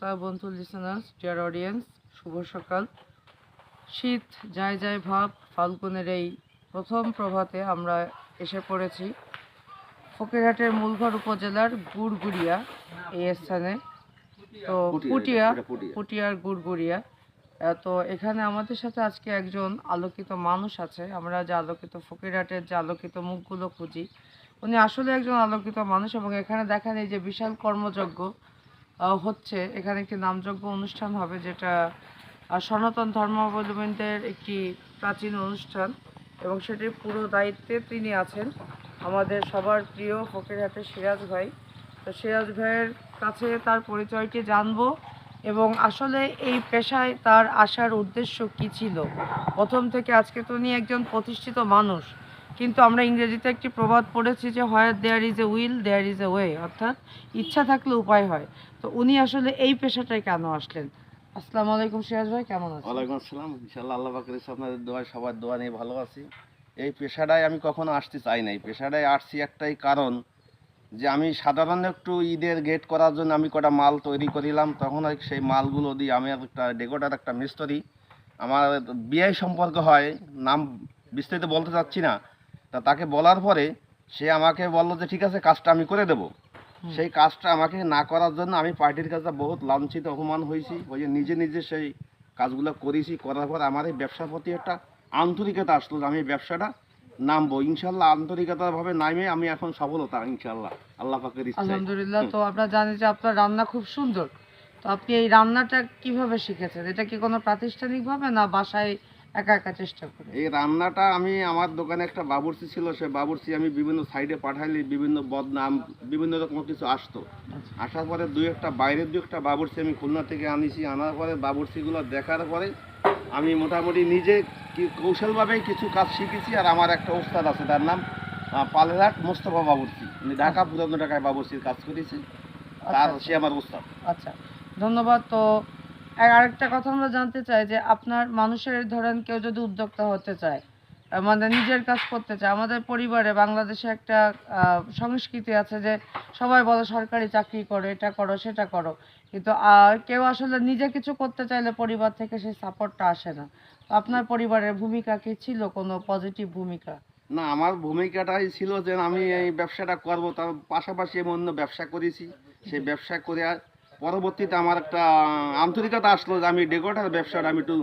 বন্ধু listeners, dear audience, শুভ সকাল। শীত যায় যায় ভাব, ফাল্গুনের এই প্রথম প্রভাতে আমরা এসে পড়েছি ফকিরহাটের মূলঘর উপজেলার গুড়গুড়িয়া এই স্থানে। তো পুটিয়ার গুড়গুড়িয়া। তো এখানে আমাদের সাথে আজকে একজন আলোকিত মানুষ আছে। আমরা যে আলোকিত ফকিরহাটের যে আলোকিত মুখগুলো খুঁজি, উনি আসলে একজন আলোকিত মানুষ। এবং এখানে দেখেন এই যে বিশাল কর্মযজ্ঞ হচ্ছে, এখানে একটি নামযজ্ঞ অনুষ্ঠান হবে, যেটা সনাতন ধর্মাবলম্বীদের একটি প্রাচীন অনুষ্ঠান, এবং সেটির পুরো দায়িত্বে তিনি আছেন আমাদের সবার প্রিয় ফকিরহাটের সিরাজ ভাই। তো সিরাজ ভাইয়ের কাছে তার পরিচয়টি জানবো, এবং আসলে এই পেশায় তার আসার উদ্দেশ্য কী ছিল প্রথম থেকে। আজকে তো উনি একজন প্রতিষ্ঠিত মানুষ, কিন্তু আমরা ইংরেজিতে একটি প্রবাদ পড়েছি যে where there is a will there is a way, অর্থাৎ ইচ্ছা থাকলে উপায় হয়। তো উনি আসলে এই পেশাটায় কেন আসলেন? আসসালামু আলাইকুম সিরাজ ভাই, কেমন আছেন? ওয়ালাইকুম আসসালাম। ইনশাআল্লাহ আল্লাহ পাকের ইচ্ছায় আপনাদের দোয়ায় সবার দোয়া নিয়ে ভালো আছি। এই পেশাটায় আমি কখনো আসতে চাই নাই। পেশাটায় আসছি একটাই কারণ, যে আমি সাধারণ একটু ঈদের গেট করার জন্য আমি কটা মাল তৈরি করিলাম। তখন সেই মালগুলো দিয়ে আমি একটা ডেকোরেটর একটা মিস্ত্রি, আমার বিয়ে সম্পর্ক হয়, নাম বিস্তারিত বলতে চাচ্ছি না। তাকে বলার পরে সে আমাকে বলল যে ঠিক আছে, কাজটা আমি করে দেবো। সেই কাজটা আমাকে না করার জন্য আমি পার্টির কাছে বহুত লাঞ্ছিত অপমান হয়েছি। ওই যে নিজে নিজে সেই কাজগুলো করেছি, করার পর আমার এই ব্যবসার প্রতি একটা আন্তরিকতা আসলো যে আমি এই ব্যবসাটা নামবো। ইনশাল্লাহ আন্তরিকতাভাবে নামে আমি এখন সফলতা ইনশাল্লাহ আল্লাহ পাকের ইচ্ছায়। আলহামদুলিল্লাহ। তো আমরা জানি যে আপনার রান্না খুব সুন্দর। তো আপনি এই রান্নাটা কিভাবে শিখেছেন? এটা কি কোনো প্রাতিষ্ঠানিকভাবে, না বাসায় একা একা চেষ্টা করে? এই রান্নাটা আমি, আমার দোকানে একটা বাবুর্চি ছিল, সে বাবুর্চি আমি বিভিন্ন সাইডে পাঠাইলে বিভিন্ন বদনাম বিভিন্ন রকম কিছু আসতো। আসার পরে বাইরের দু একটা বাবুর্চি আমি খুলনা থেকে আনিছি। আনার পরে বাবুর্চিগুলো দেখার পরে আমি মোটামুটি নিজে কৌশলভাবে কিছু কাজ শিখেছি। আর আমার একটা ওস্তাদ আছে, তার নাম পালেরহাট মোস্তফা বাবুর্চি, উনি ঢাকা পুরানো ঢাকায় বাবুর্চির কাজ করেছে। সে আমার ওস্তাদ। আচ্ছা, ধন্যবাদ। তো আরেকটা কথা আমরা জানতে চাই যে আপনার মানুষের, ধরেন কেউ যদি উদ্যোক্তা হতে চায়, মানে নিজের কাজ করতে চায়, আমাদের পরিবারে বাংলাদেশে একটা সংস্কৃতি আছে যে সবাই বলে সরকারি চাকরি করো, এটা করো, সেটা করো, কিন্তু কেউ আসলে নিজে কিছু করতে চাইলে পরিবার থেকে সেই সাপোর্টটা আসে না। তো আপনার পরিবারের ভূমিকা কি ছিল, কোনো পজিটিভ ভূমিকা? না, আমার ভূমিকাটাই ছিল যে আমি এই ব্যবসাটা করব, তার পাশাপাশি আমি অন্য ব্যবসা করেছি। সেই ব্যবসা করে পরবর্তীতে আমার একটা আন্তরিকতা আসলো যে আমি ডেকোরেটর ব্যবসাটা আমি একটু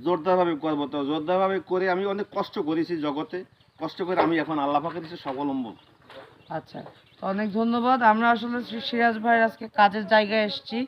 জোরদারভাবে করব। তো জোরদারভাবে করে আমি অনেক কষ্ট করেছি জগতে, কষ্ট করে আমি এখন আল্লাহ পাকের কাছে স্বাবলম্বন। আচ্ছা, তো অনেক ধন্যবাদ। আমরা আসলে সিরাজ ভাইয়ের আজকে কাজের জায়গায় এসেছি,